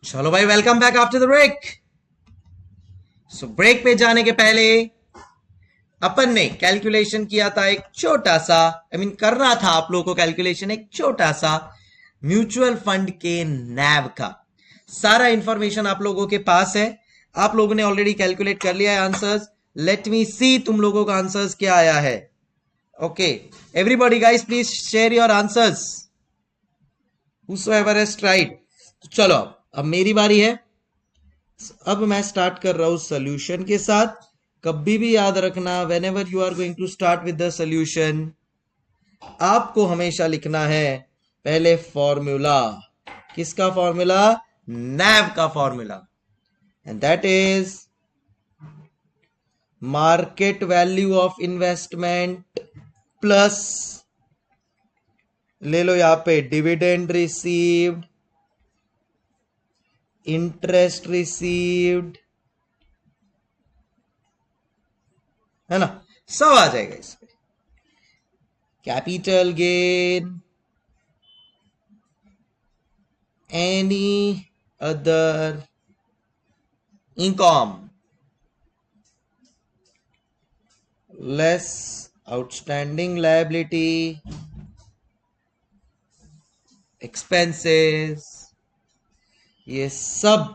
चलो भाई, welcome back after the break. So break पे जाने के पहले अपन ने कैलकुलेशन किया था एक छोटा सा, करना था आप लोगों को कैलकुलेशन एक छोटा सा म्यूचुअल फंड के नैव का। सारा इंफॉर्मेशन आप लोगों के पास है, आप लोगों ने ऑलरेडी कैलकुलेट कर लिया है आंसर्स। लेट मी सी तुम लोगों का आंसर्स क्या आया है। Okay everybody guys, please share your answers whosoever has tried। चलो अब मेरी बारी है। अब मैं स्टार्ट कर रहा हूं सोल्यूशन के साथ। कभी भी याद रखना, whenever you are going to start with the solution, आपको हमेशा लिखना है पहले फॉर्मूला। किसका फॉर्मूला? नैव का formula. And that is market value of investment plus, ले लो यहां पे, डिविडेंड रिसीव्ड, इंटरेस्ट रिसीव्ड, है ना, सब आ जाएगा इसमें। Capital gain, any other income less outstanding liability, expenses, ये सब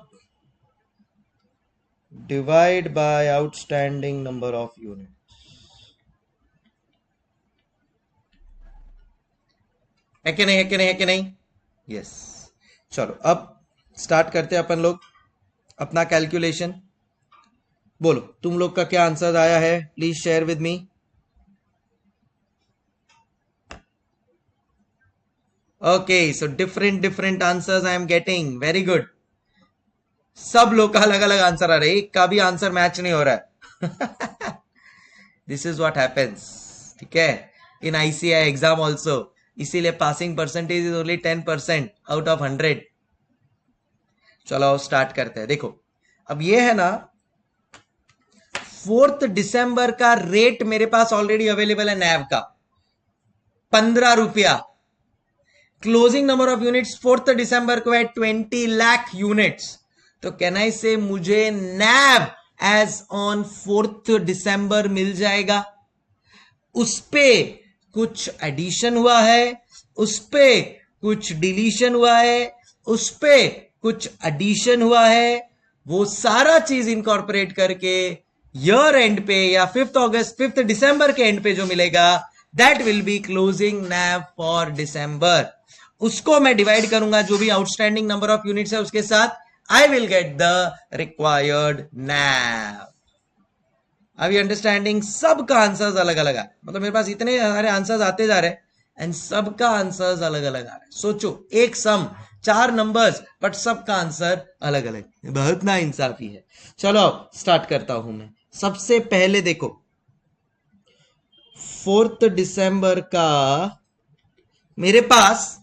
divide by outstanding number of unit. है कि नहीं, है कि नहीं, है कि नहीं? यस। चलो अब स्टार्ट करते हैं अपन लोग अपना कैलकुलेशन। बोलो तुम लोग का क्या आंसर आया है, please share with me. Okay so different answers I am getting, very good. सब लोग का अलग अलग आंसर आ रहा है, एक का भी आंसर मैच नहीं हो रहा है। दिस इज व्हाट हैपेंस, ठीक है, इन आईसीआई एग्जाम ऑल्सो। इसीलिए passing percentage is only 10% out of 100। चलो स्टार्ट करते हैं। देखो अब ये है ना, 4 दिसंबर का रेट मेरे पास ऑलरेडी अवेलेबल है नैव का, 15 रुपया। क्लोजिंग नंबर ऑफ यूनिट्स 4 दिसंबर को है 20 लाख यूनिट्स। तो कैन आई से मुझे नैव एज ऑन 4 दिसंबर मिल जाएगा। उस पे कुछ एडिशन हुआ है, उस पे कुछ डिलीशन हुआ है, उस पे कुछ एडिशन हुआ है, वो सारा चीज इनकॉर्पोरेट करके ईयर एंड पे या 5 दिसंबर के एंड पे जो मिलेगा, that will be closing naive for December. उसको मैं डिवाइड करूंगा जो भी आउटस्टैंडिंग नंबर ऑफ यूनिट्स है उसके साथ, I will get the required NAV. अभी अंडरस्टैंडिंग? सबका आंसर्स अलग अलग है, मतलब मेरे पास इतने सारे आंसर्स आते जा रहे हैं एंड सबका आंसर्स अलग अलग आ रहा है। सोचो, एक सम 4 नंबर्स बट सबका आंसर अलग अलग, बहुत ना इंसाफी है। चलो स्टार्ट करता हूं मैं। सबसे पहले देखो 4 दिसंबर का मेरे पास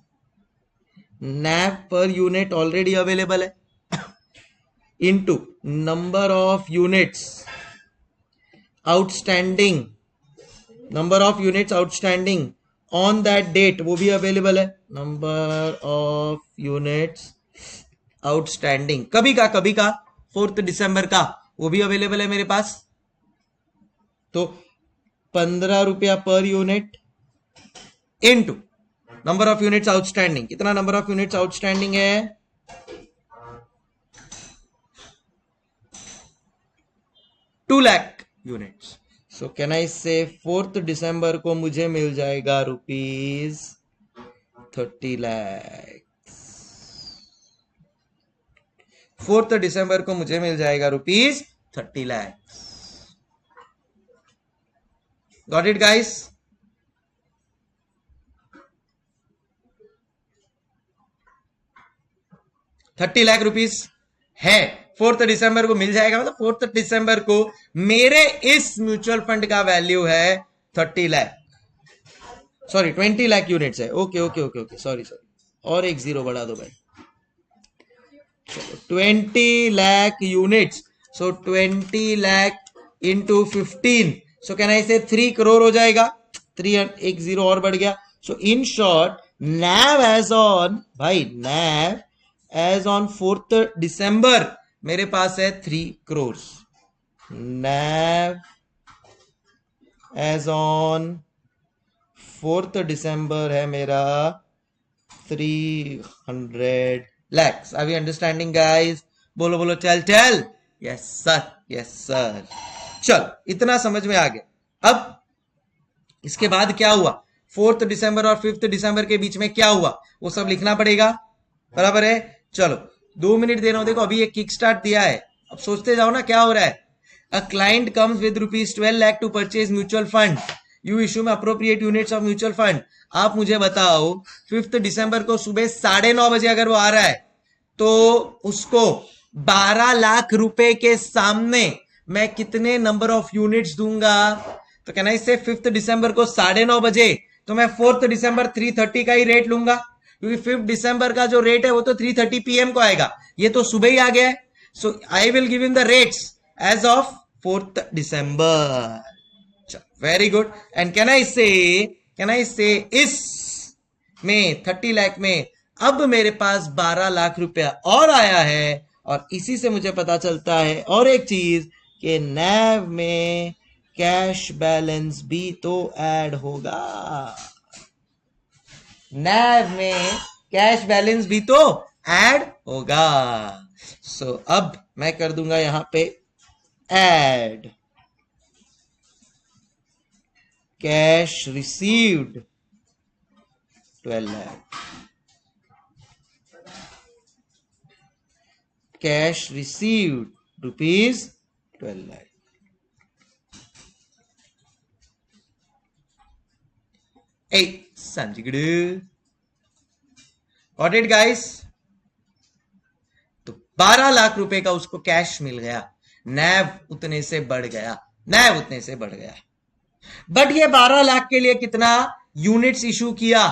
NAV per unit already available है, into number of units outstanding, number of units outstanding on that date, वो भी अवेलेबल है, नंबर ऑफ यूनिट्स आउटस्टैंडिंग कभी का 4 दिसंबर का, वो भी अवेलेबल है मेरे पास। तो 15 रुपया per unit into number of units outstanding. कितना नंबर ऑफ यूनिट्स आउटस्टैंडिंग है? 2 lakh units. So can I से 4 दिसंबर को मुझे मिल जाएगा रुपीज 30 लाख। 4 दिसंबर को मुझे मिल जाएगा rupees 30 lakh. Got it guys? ₹30 lakh है, 4 दिसंबर को मिल जाएगा। मतलब 4 दिसंबर को मेरे इस म्यूचुअल फंड का वैल्यू है 30 लाख, सॉरी 20 लाख यूनिट्स है। Okay okay okay okay, sorry और एक जीरो बढ़ा दो भाई। चलो 20 lakh units, so 20 lakh into 15, so can I से 3 करोड़ हो जाएगा। 3, एक जीरो और बढ़ गया। So in short NAV as on, भाई NAV as on 4th December मेरे पास है 3 crores. NAV as on 4th December है मेरा 300 lakhs. Are we understanding guys? बोलो बोलो, चल चल. Yes sir, yes sir. चल, इतना समझ में आ गया. अब इसके बाद क्या हुआ, 4th December और 5th December के बीच में क्या हुआ वो सब लिखना पड़ेगा. बराबर है. चलो 2 मिनट दे रहा हूं. देखो अभी एक किक स्टार्ट दिया है, अब सोचते जाओ ना क्या हो रहा है. A client comes with ₹12 lakh to purchase mutual fund. You issue में appropriate units of mutual fund. आप मुझे बताओ 5th December को सुबह 9:30 बजे अगर वो आ रहा है तो उसको 12 लाख रुपए के सामने मैं कितने नंबर ऑफ यूनिट्स दूंगा. तो कहना इससे 5th December को 9:30 बजे तो मैं 4th December 3:30 का ही रेट लूंगा, क्योंकि 5th December का जो रेट है वो तो 3:30 PM को आएगा. ये तो सुबह ही आ गया है. So I will give in the rates as of 4th December. Very good. And can I say इस में 30 लाख में अब मेरे पास 12 लाख रुपया और आया है. और इसी से मुझे पता चलता है और एक चीज कि नैव में कैश बैलेंस भी तो ऐड होगा. नैव में कैश बैलेंस भी तो ऐड होगा. सो अब मैं कर दूंगा यहां पे add cash received 12 lakh, cash received ₹12 lakh. समझ गॉट इट गाइस. तो 12 लाख रुपए का उसको कैश मिल गया. नैव उतने से बढ़ गया. बट ये 12 लाख के लिए कितना यूनिट्स इशू किया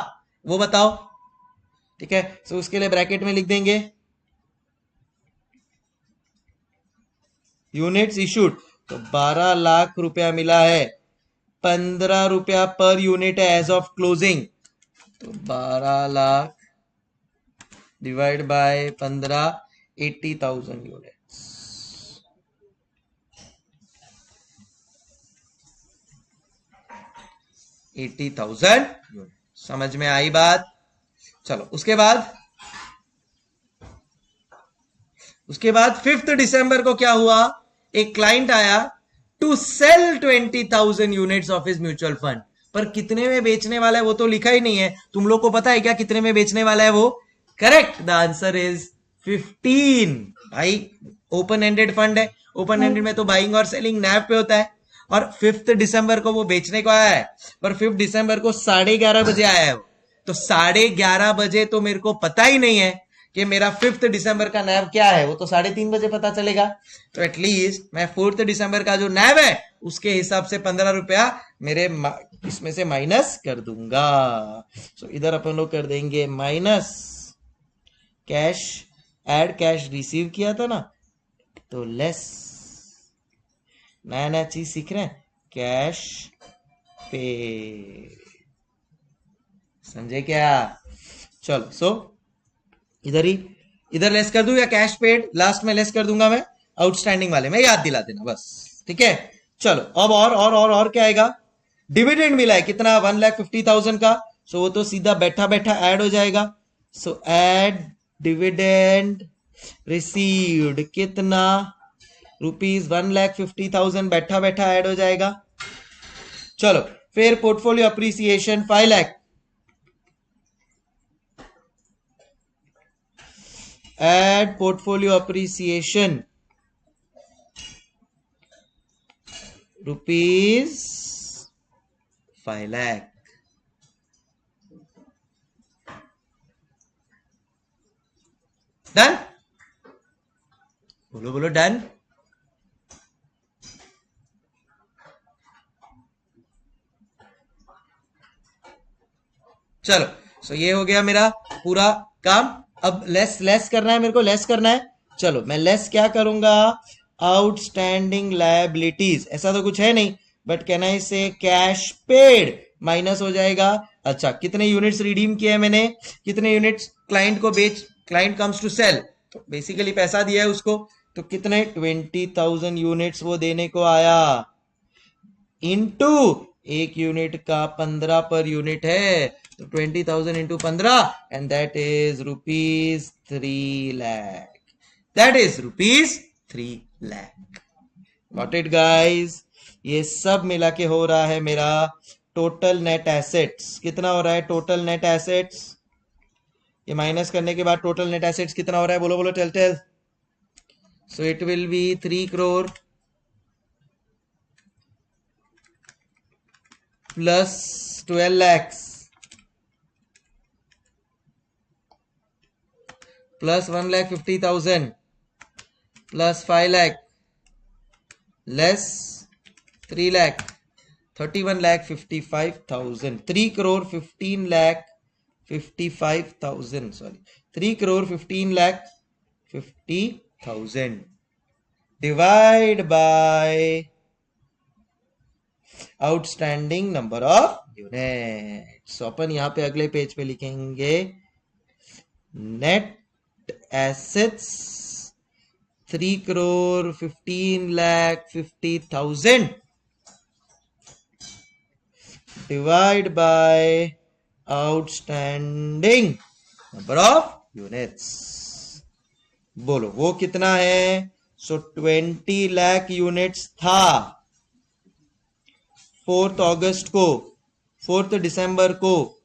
वो बताओ. ठीक है, सो उसके लिए ब्रैकेट में लिख देंगे यूनिट्स इशूड. तो 12 लाख रुपया मिला है, 15 रुपया पर यूनिट है एज ऑफ क्लोजिंग. तो 12 लाख डिवाइड बाय 15, 80,000 यूनिट्स. समझ में आई बात. चलो उसके बाद 5th December को क्या हुआ, एक क्लाइंट आया to sell 20,000 units of his mutual fund. पर कितने में बेचने वाला है वो तो लिखा ही नहीं है. तुम लोग को पता है क्या कितने में बेचने वाला है वो? Correct, the answer is 15. भाई ओपन एंडेड फंड है, ओपन एंडेड में तो बाइंग और सेलिंग नैव पे होता है. और 5th December को वो बेचने को आया है, पर 5th December को 11:30 बजे आया है. तो 11:30 बजे तो मेरे को पता ही नहीं है कि मेरा 5th December का नैव क्या है. वो तो 3:30 बजे पता चलेगा. तो एटलीस्ट मैं 4th December का जो नैव है उसके हिसाब से 15 रुपया मेरे इसमें से माइनस कर दूंगा. सो इधर अपन लोग कर देंगे minus cash, add cash receive किया था ना, तो लेस नया चीज सीख रहे हैं, कैश पे. समझे क्या? चलो सो इधर लेस कर दूं या कैश पेड लास्ट में लेस कर दूंगा मैं आउटस्टैंडिंग वाले में, याद दिला देना बस. ठीक है, चलो अब और क्या आएगा. डिविडेंड मिला है कितना, 1,50,000 का. सो वो तो सीधा बैठा ऐड हो जाएगा. सो ऐड डिविडेंड रिसीव्ड कितना, ₹1,50,000 बैठा ऐड हो जाएगा. चलो फिर portfolio appreciation 5 lakh. Add portfolio appreciation ₹5 lakh. Done? बोलो डन. चलो सो ये हो गया मेरा पूरा काम. अब लेस करना है, मेरे को लेस करना है. चलो मैं लेस क्या करूंगा, आउटस्टैंडिंग लायबिलिटीज. ऐसा तो कुछ है नहीं, बट कहना है इसे कैश पेड माइनस हो जाएगा. अच्छा कितने यूनिट्स रिडीम किए मैंने, कितने यूनिट्स क्लाइंट को क्लाइंट कम्स टू सेल, तो बेसिकली पैसा दिया है उसको, तो कितने 20,000 यूनिट्स वो देने को आया, इनटू एक यूनिट का 15 पर यूनिट है, तो 20,000 into 15 and that is ₹3 lakh, that is ₹3 lakh. Got it guys? ये सब मिला के हो रहा है मेरा टोटल नेट एसेट्स। कितना हो रहा है टोटल नेट एसेट्स? ये माइनस करने के बाद टोटल नेट एसेट्स कितना हो रहा है? बोलो बोलो, tell. So it will be 3 crore plus 12 lakhs plus 1,50,000 plus 5 lakh less 3 lakh, 31,55,000, 3 crore 15 lakh 55,000, sorry, 3 crore 15 lakh 50,000 divide by outstanding number of units. अपन यहां पे अगले पेज पे लिखेंगे net assets 3 crore 15 lakh 50,000 divide by outstanding number of units. बोलो वो कितना है? सो 20 लाख यूनिट्स था 4 अगस्त को, 4 दिसंबर को,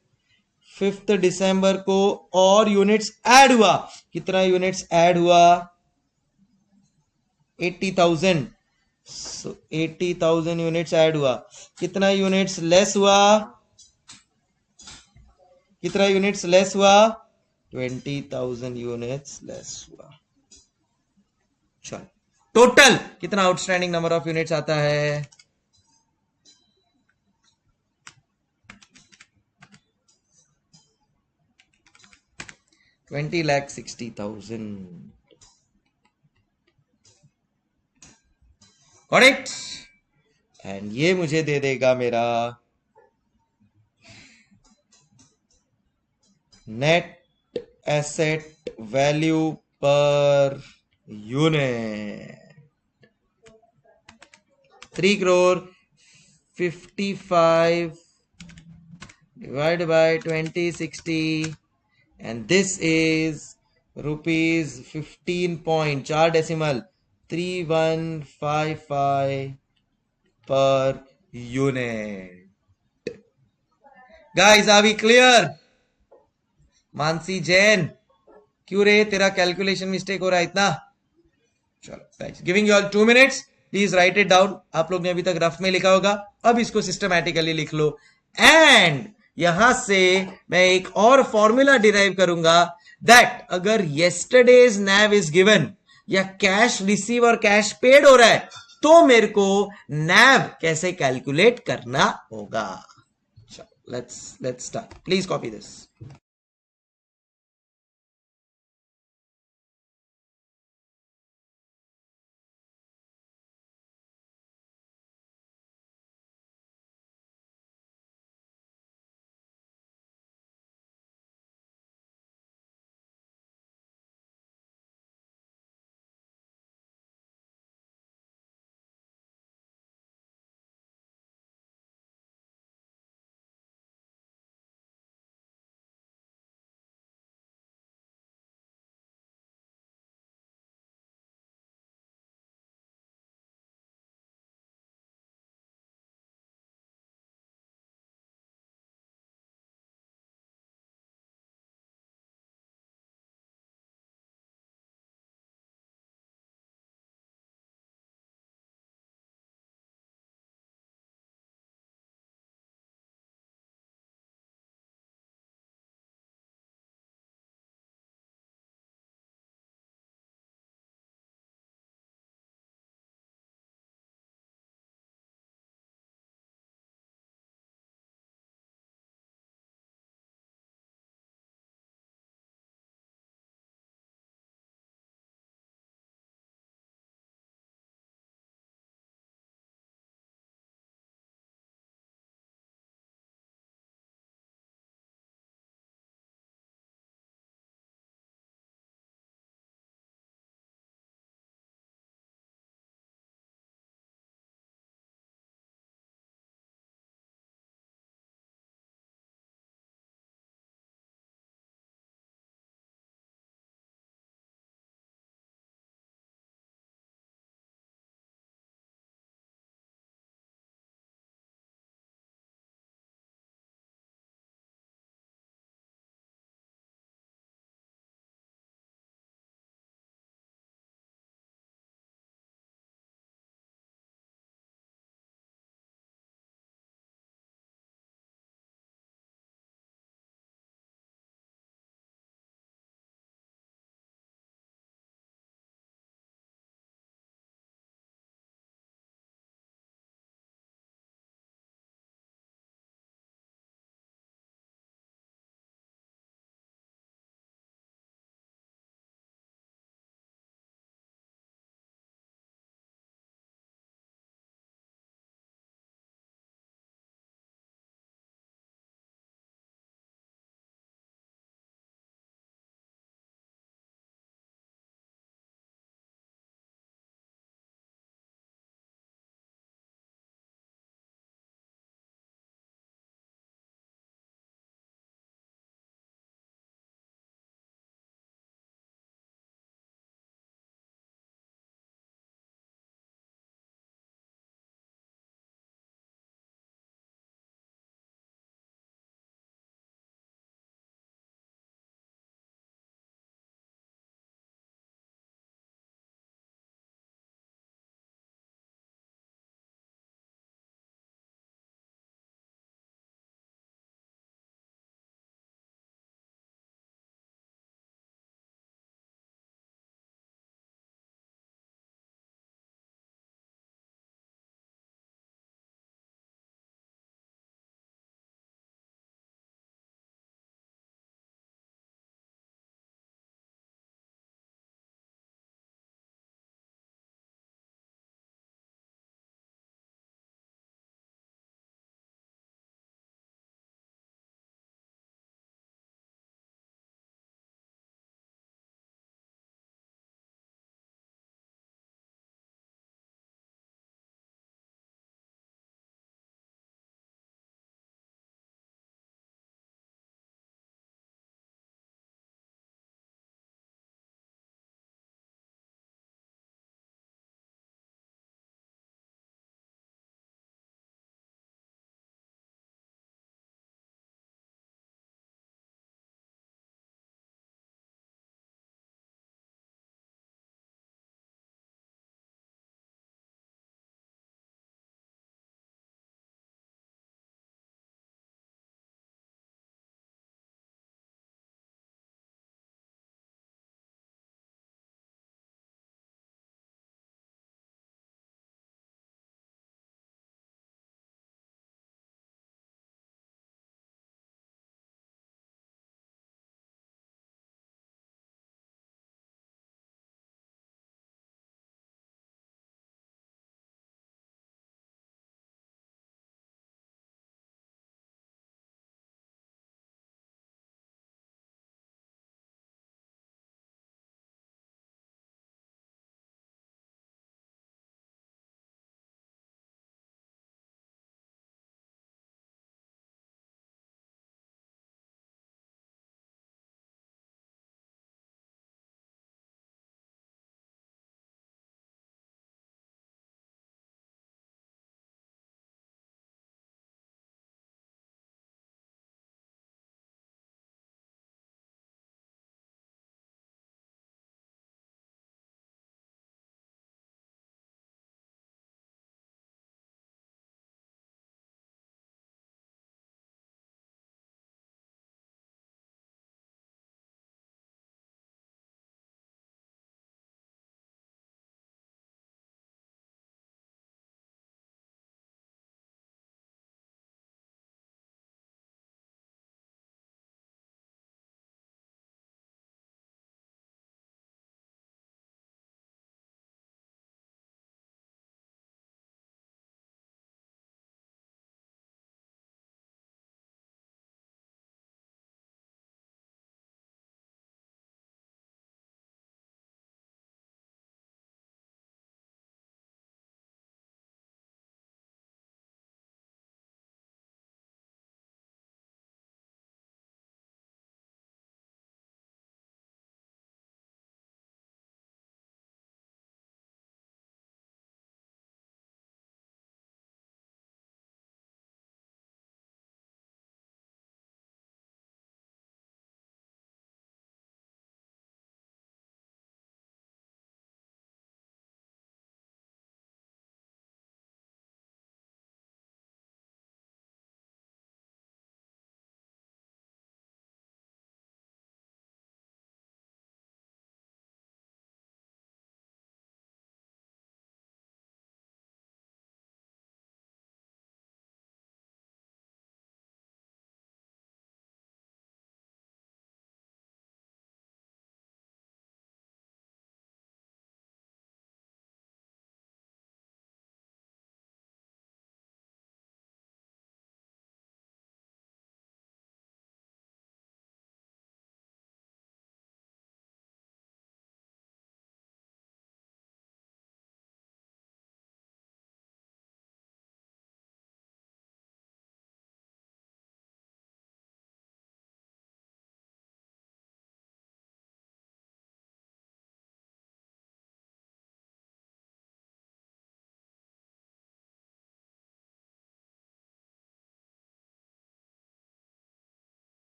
5 दिसंबर को, और यूनिट्स ऐड हुआ। कितना यूनिट्स ऐड हुआ? 80,000। सो 80,000 यूनिट्स ऐड हुआ। कितना यूनिट्स लेस हुआ? कितना यूनिट्स लेस हुआ? 20,000 यूनिट्स लेस हुआ। चलो टोटल कितना आउटस्टैंडिंग नंबर ऑफ यूनिट्स आता है? 20,60,000। करेक्ट? एंड ये मुझे दे देगा मेरा net asset value per unit 3 crore 55 divided by 2060 and this is rupees 15.4 decimal 3155 per unit. Guys, are we clear? Mansi Jain, क्यों रे तेरा कैलकुलेशन मिस्टेक हो रहा है इतना? चलो guys, giving you all 2 minutes, please right it down. आप लोग ने अभी तक रफ में लिखा होगा, अब इसको सिस्टमैटिकली लिख लो। एंड यहां से मैं एक और फॉर्मूला डिराइव करूंगा दैट अगर येस्टरडेज नैव इज गिवन या कैश रिसीव और कैश पेड हो रहा है तो मेरे को नैव कैसे कैलकुलेट करना होगा। Let's start. Please copy this.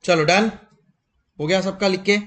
चलो डन हो गया सबका लिख के।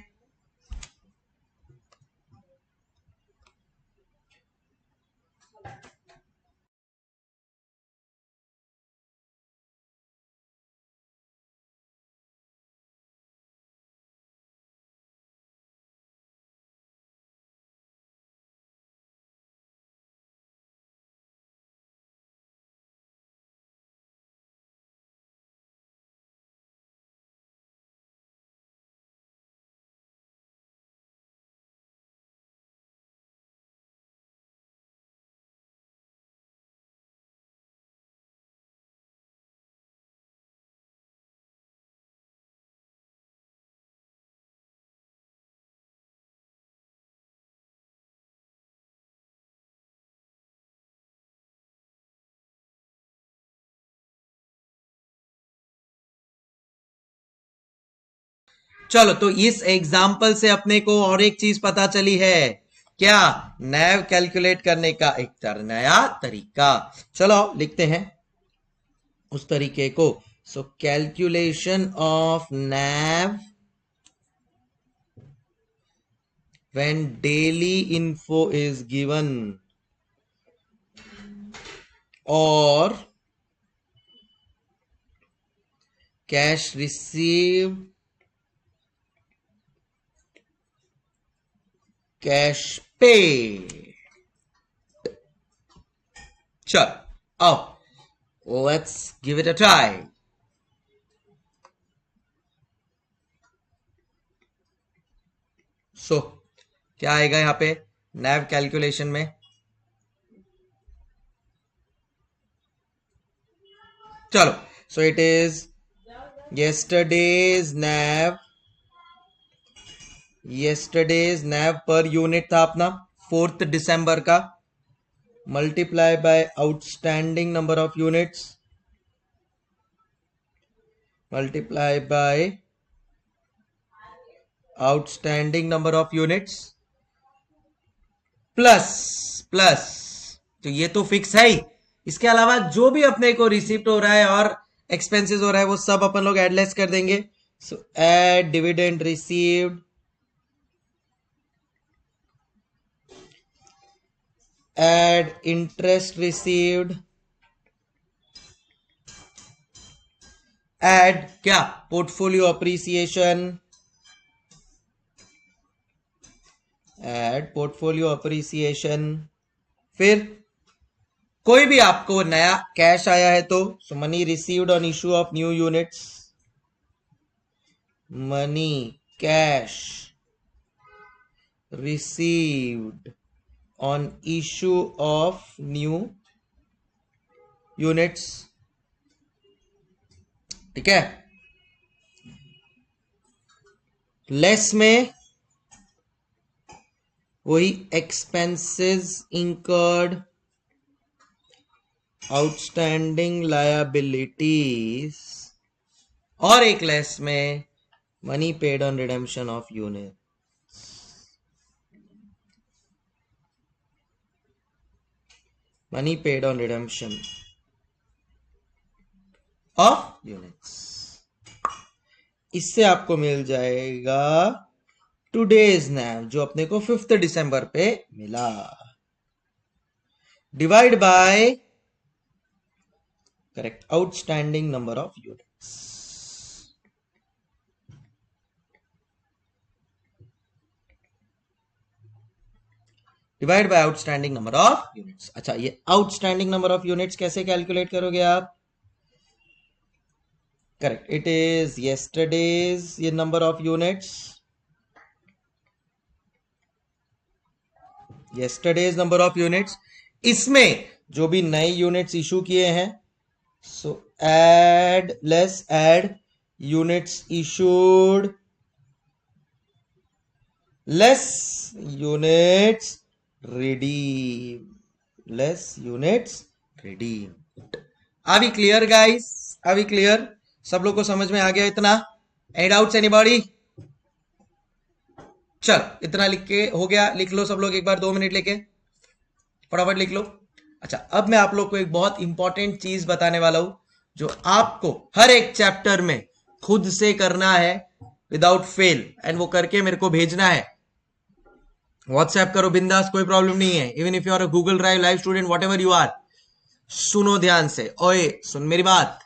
चलो तो इस एग्जाम्पल से अपने को और एक चीज पता चली है, क्या? नैव कैलकुलेट करने का एक नया तरीका। चलो लिखते हैं उस तरीके को। So calculation of NAV when daily info is given और कैश रिसीव, कैश पे। चल अब let's give it a try. So क्या आएगा यहां पे नैव कैलकुलेशन में? चलो so it is yesterday's NAV. Yesterday's NAV per unit था अपना 4 दिसंबर का, multiply by outstanding number of units, multiply by outstanding number of units plus plus, तो ये तो फिक्स है ही। इसके अलावा जो भी अपने को रिसिप्ट हो रहा है और एक्सपेंसेस हो रहा है वो सब अपन लोग एडलेस कर देंगे। So add dividend received, add interest received, add क्या? Portfolio appreciation, add portfolio appreciation. फिर कोई भी आपको नया कैश आया है तो so money received on issue of new units, money cash received on issue of new units. ठीक है, लेस में वही एक्सपेंसेस इंकर्ड, आउटस्टैंडिंग लायबिलिटीज, और एक लेस में money paid on redemption of unit. Money paid on redemption of units. इससे आपको मिल जाएगा टुडेज नैव जो अपने को 5 दिसंबर पे मिला, divide by correct outstanding number of units. Divide by outstanding number of units. अच्छा, ये आउटस्टैंडिंग नंबर ऑफ यूनिट्स कैसे कैलकुलेट करोगे आप? करेक्ट, इट इज यस्टरडेज ये number of units, yesterday's number of units, इसमें जो भी नए यूनिट्स इशू किए हैं so add less add units issued less units redeem, less units redeem. अभी क्लियर गाइस? अभी क्लियर? सब लोग को समझ में आ गया इतना? Any doubts anybody? चल इतना लिख के हो गया, लिख लो सब लोग एक बार 2 मिनट लेके फटाफट लिख लो। अच्छा, अब मैं आप लोग को एक बहुत इंपॉर्टेंट चीज बताने वाला हूं जो आपको हर एक चैप्टर में खुद से करना है विदाउट फेल, एंड वो करके मेरे को भेजना है. व्हाट्सएप करो बिंदास, कोई प्रॉब्लम नहीं है. Even if you are a Google drive live student, whatever you are, सुनो ध्यान से. ओए सुन मेरी बात.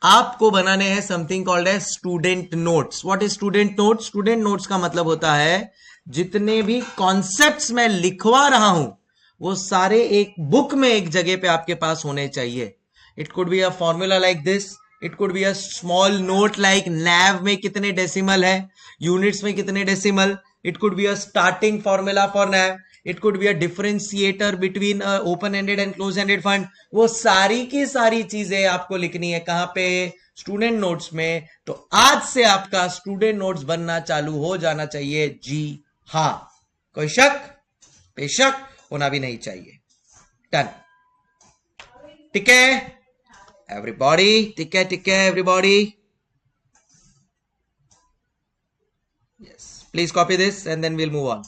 आपको बनाने हैं समथिंग कॉल्ड है student notes. What is student notes? Student notes का मतलब होता है जितने भी कॉन्सेप्ट्स मैं लिखवा रहा हूं वो सारे एक बुक में एक जगह पे आपके पास होने चाहिए. It could be a formula like this, it could be a small note like NAV में कितने डेसिमल है, यूनिट्स में कितने decimal. It could be a starting formula for NAV. It could be a differentiator between open ended and close ended fund. वो सारी की सारी चीजें आपको लिखनी है. कहां पे? स्टूडेंट नोट्स में. तो आज से आपका स्टूडेंट नोट्स बनना चालू हो जाना चाहिए. जी हां, कोई शक बेशक होना भी नहीं चाहिए. डन. ठीक है एवरीबॉडी? ठीक है everybody? Yes, please copy this and then we'll move on.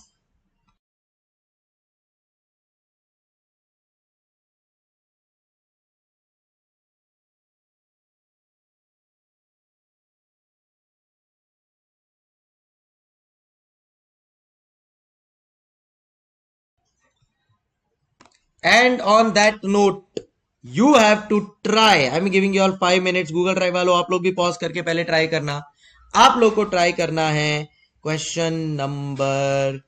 And on that note, you have to try. I'm giving you all 5 minutes. Google Drive वालों आप लोग भी पॉज करके पहले ट्राई करना. आप लोग को ट्राई करना है क्वेश्चन नंबर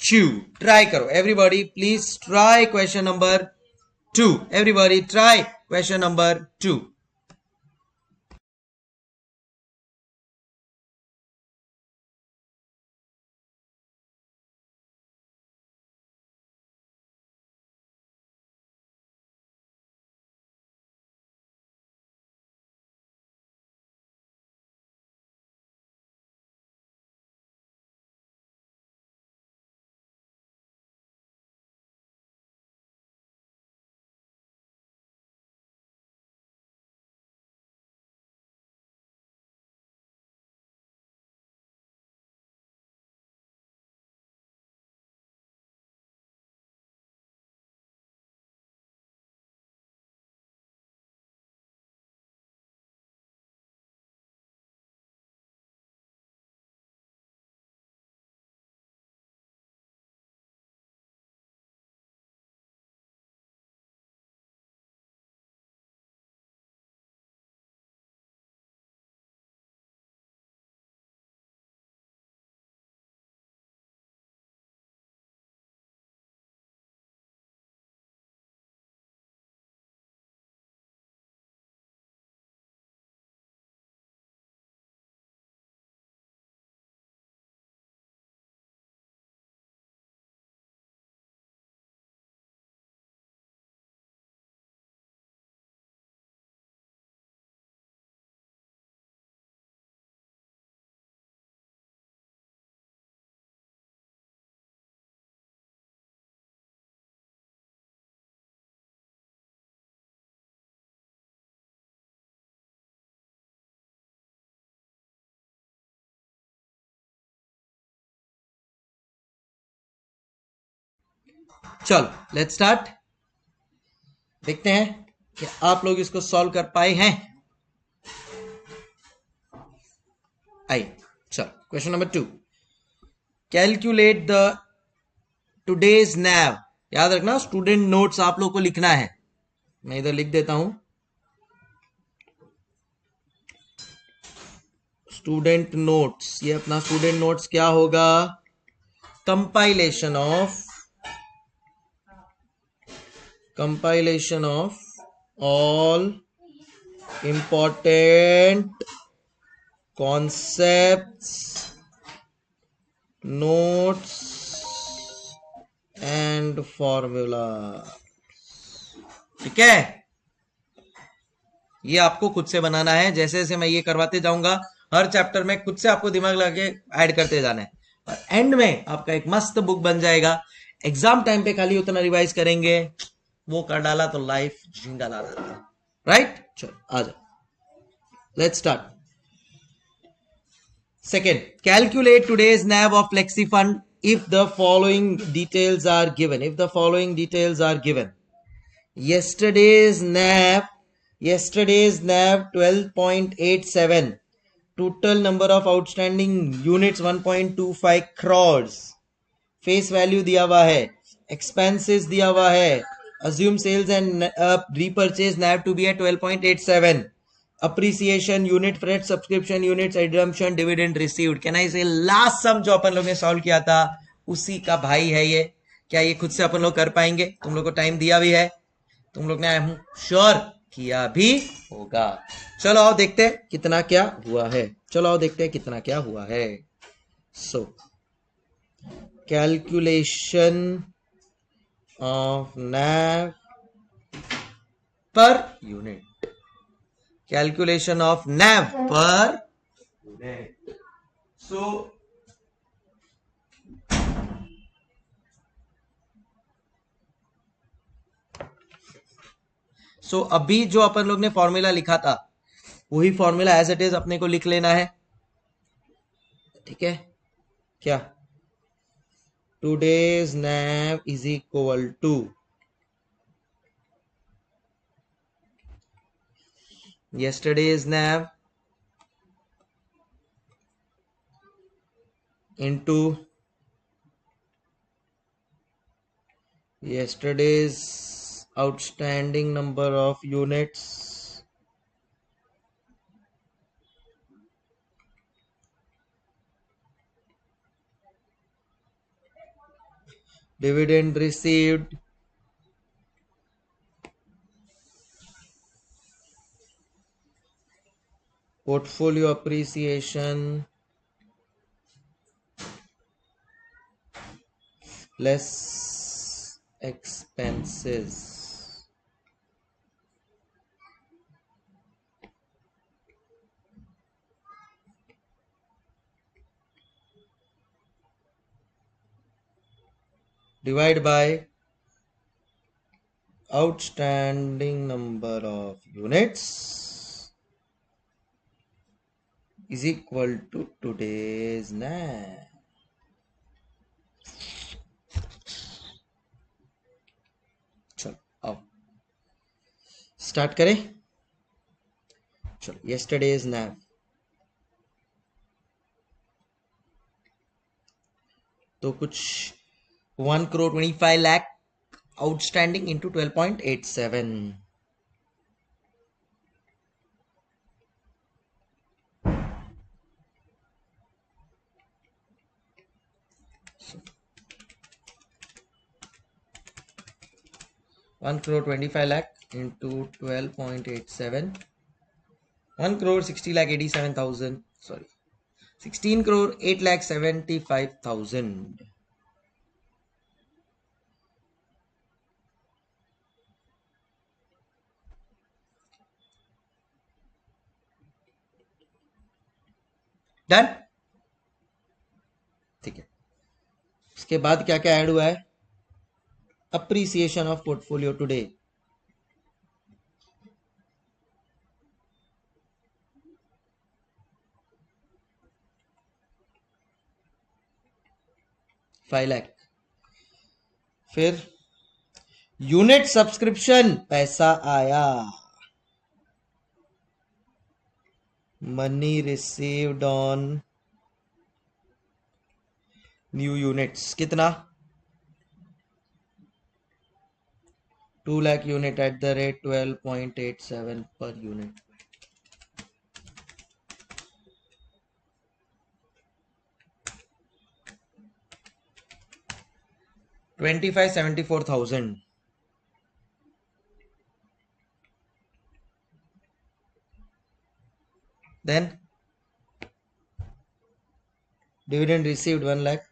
2. ट्राई करो everybody, please try question number 2. Everybody try question number 2. चलो लेट्स स्टार्ट. देखते हैं कि आप लोग इसको सॉल्व कर पाए हैं. आई चलो question number 2. Calculate the today's NAV. याद रखना स्टूडेंट नोट्स आप लोग को लिखना है. मैं इधर लिख देता हूं स्टूडेंट नोट्स. ये अपना स्टूडेंट नोट्स क्या होगा? compilation of all important concepts, notes and formula. ठीक है, ये आपको खुद से बनाना है. जैसे जैसे मैं ये करवाते जाऊंगा हर चैप्टर में खुद से आपको दिमाग लगा के ऐड करते जाना है. और एंड में आपका एक मस्त बुक बन जाएगा. एग्जाम टाइम पे खाली उतना रिवाइज करेंगे, वो कर डाला तो लाइफ जिंदा ला डाला. राइट, चलो आ जाओ. Let's start. Second, calculate today's naive of flexi fund if the following details are given. Yesterday's NAV Yesterday's NAV 12.87. Total number of outstanding units 1.25 crores. Face value दिया हुआ है, एक्सपेंसेस दिया हुआ है, assume sales and repurchase NAV to be at 12.87, appreciation unit fresh subscription units redemption dividend received. Can I say last सम जो अपन लोग ने solve किया था उसी का भाई है ये। क्या ये खुद से अपन लोग कर पाएंगे? तुम लोग को टाइम दिया भी है, तुम लोग ने आई हूं श्योर किया भी होगा। चलो आओ देखते हैं कितना क्या हुआ है। चलो आओ देखते हैं कितना क्या हुआ है। सो calculation of NAV per unit. Calculation of NAV per unit. So अभी जो अपन लोग ने फॉर्मूला लिखा था वही फॉर्मूला एज इट इज अपने को लिख लेना है। ठीक है क्या? Today's NAV is equal to yesterday's NAV into yesterday's outstanding number of units dividend received portfolio appreciation less expenses. Divide by outstanding number of units is equal to today's NAV. चलो आओ स्टार्ट करें। चलो yesterday's NAV तो कुछ 1,25 lakh outstanding into 12.87. So 1,25 lakh into 12.87. 1,60 lakh 87,000. Sorry, 16 crore 8 lakh 75,000. Done. ठीक है, इसके बाद क्या क्या ऐड हुआ है? Appreciation of portfolio today 5 lakh. फिर यूनिट सब्सक्रिप्शन पैसा आया, money received on new units कितना? 2 lakh unit at the rate 12.87 per unit. $25,74,000. Then dividend received 1 lakh.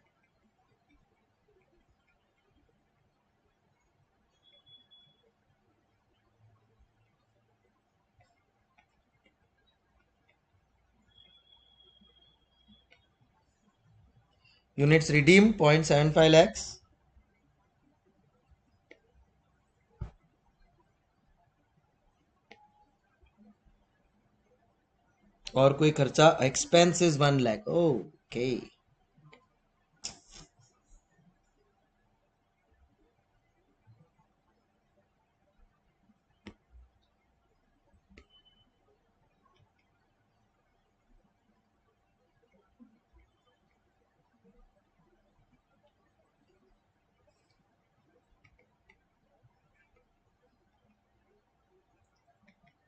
Units redeemed 0.75 lakhs. और कोई खर्चा expenses 1 lakh. Okay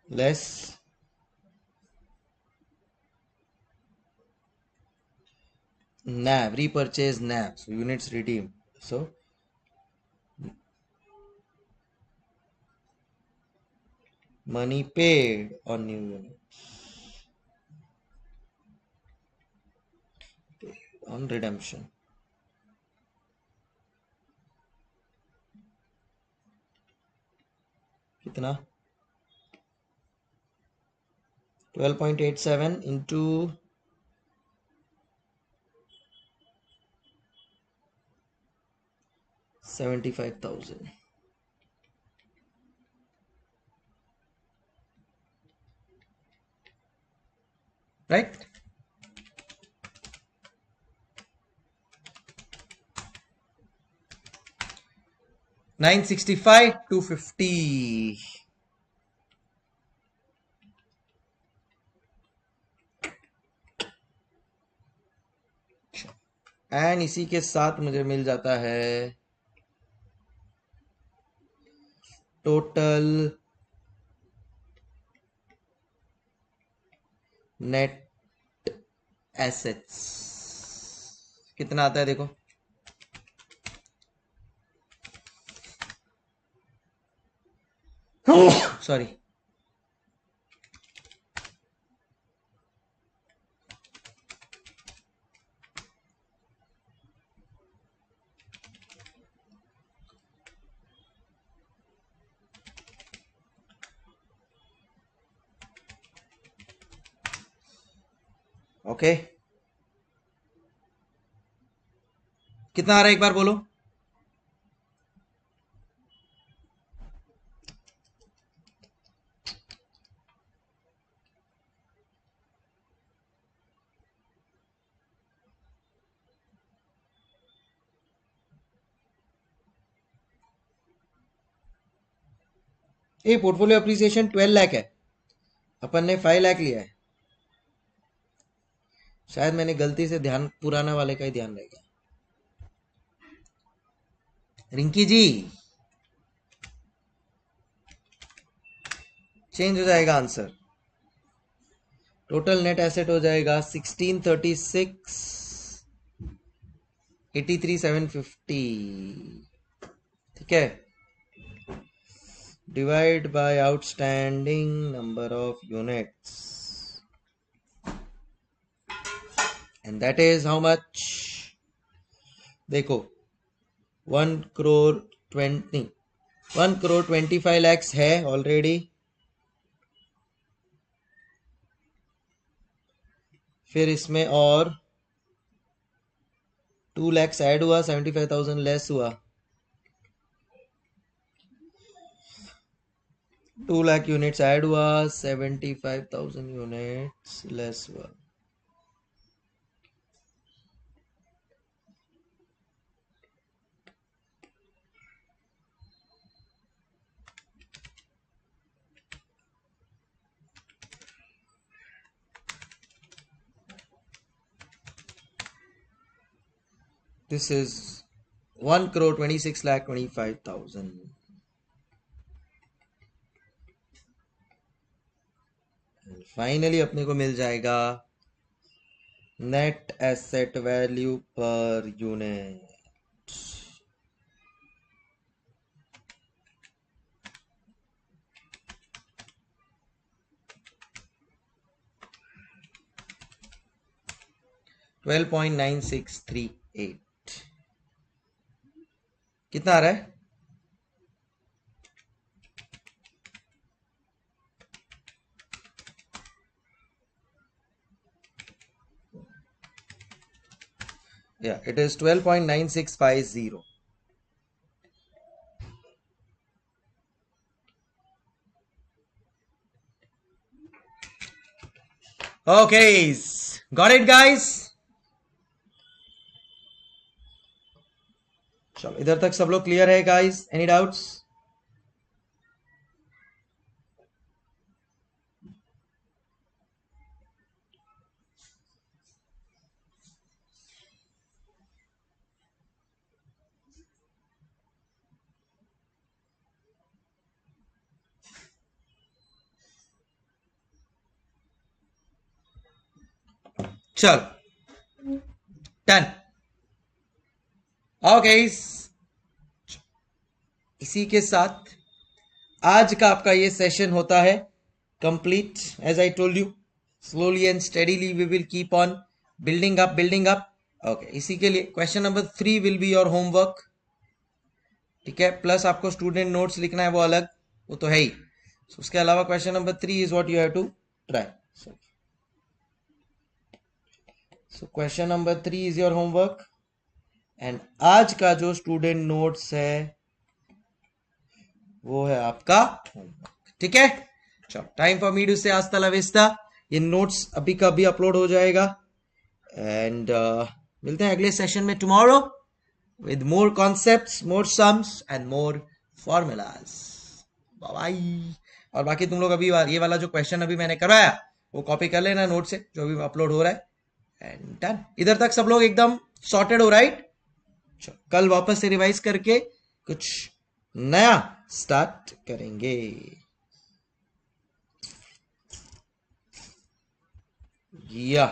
less NAV, repurchase NAV, so units redeemed. So money paid on new unit on redemption. कितना 12.87 into 75,000, right? $965, $250. And इसी के साथ मुझे मिल जाता है टोटल नेट एसेट्स कितना आता है देखो, सॉरी, ओके कितना आ रहा है एक बार बोलो। ये पोर्टफोलियो अप्रिसिएशन 12 लाख है, अपन ने 5 लाख लिया है। शायद मैंने गलती से ध्यान पुराना वाले का ही ध्यान रह गया। रिंकी जी चेंज हो जाएगा आंसर, टोटल नेट एसेट हो जाएगा 1636 83,750, ठीक है, divide by outstanding number of units and that is how much, देखो 1 crore 25 lakhs है ऑलरेडी, फिर इसमें और 2 lakhs ऐड हुआ, 75,000 लेस हुआ, 2 लाख यूनिट्स ऐड हुआ, 75,000 यूनिट्स लेस हुआ। This is 1 crore 26 lakh 25,000. Finally अपने को मिल जाएगा net asset value per unit. $12.9638 कितना आ रहा है? Yeah, it is 12.9650. Okay, got it guys? चलो इधर तक सब लोग क्लियर है गाइस? Any doubts? चलो डन। ओके, इसी के साथ आज का आपका ये सेशन होता है complete. As I told you, slowly and steadily we will keep on building up. Okay, इसी के लिए question number 3 will be your homework, ठीक है। प्लस आपको स्टूडेंट नोट्स लिखना है, वो अलग, वो तो है ही। So, उसके अलावा question number 3 is what you have to try. So question number 3 is your homework and आज का जो स्टूडेंट नोट्स है वो है आपका होमवर्क, ठीक है। चलो, टाइम फॉर मी टू से हasta la vista। ये नोट्स अभी का अभी अपलोड हो जाएगा एंड मिलते हैं अगले सेशन में tomorrow with more concepts, more sums and more formulas. Bye bye। और बाकी तुम लोग अभी ये वाला जो क्वेश्चन अभी मैंने कराया वो कॉपी कर लेना नोट से, जो भी अपलोड हो रहा है, एंड डन। इधर तक सब लोग एकदम सॉर्टेड हो, राइट। कल वापस से रिवाइज करके कुछ नया स्टार्ट करेंगे। या